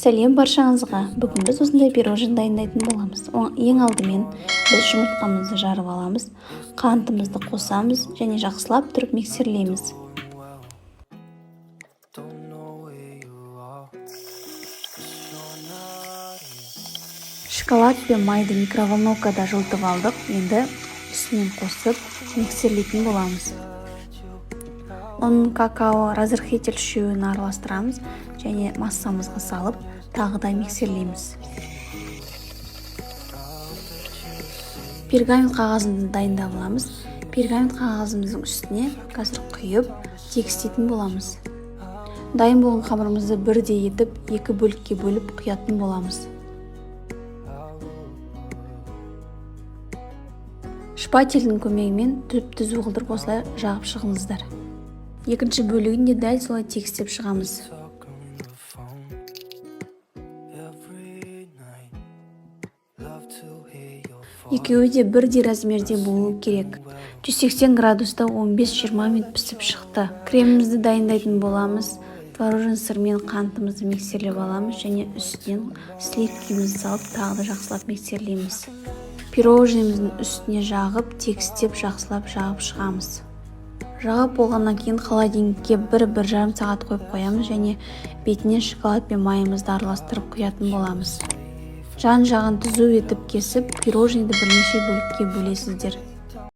Сәлем баршаңызға. Бүгін біз осындай пирожен дайындайтын боламыз. Ең алдымен біз жұмыртқамызды жарып аламыз, қантымызды қосамыз және жақсылап тұрып миксерлейміз. Шоколад пен майды микроволновкада жылытып алдық. Енді үстінен қосып миксерлейтін боламыз. Какао, разрыхитель үшеуін араластырамыз және массамызға салып, тағы да миксерлейміз. Пергамент қағазын дайындап аламыз. Пергамент қағазымыздың үстіне қазір құйып, тегістейтін боламыз. Дайын болған қамырымызды бірдей етіп, екі бөлікке бөліп құятын боламыз. Шпательдің көмегімен түп-түзу қылдырып осылай жағып шығыңыздар. Екінші бөлігін де дәл солай тегістеп шығамыз. Екеуі де бірдей размерде болу керек. 180 градуста 15-20 минут пісіп шықты. Кремімізді дайындайтын боламыз. Творожен сырмен қантымызды миксерлеп аламыз және үстінен сливкімізді салып, тағы да жақсылап миксерлейміз. Пироженіміздің үстіне жағып, тегістеп жақсылап жағып шығамыз. Жағып болғаннан кейін холодильникке 1-1,5 сағат қойып қоямыз және бетіне шоколад пен майымызды араластырып құятын боламыз. Жан жағын түзу етіп кесіп, пироженді бірнеше бөлікке бөлесіздер.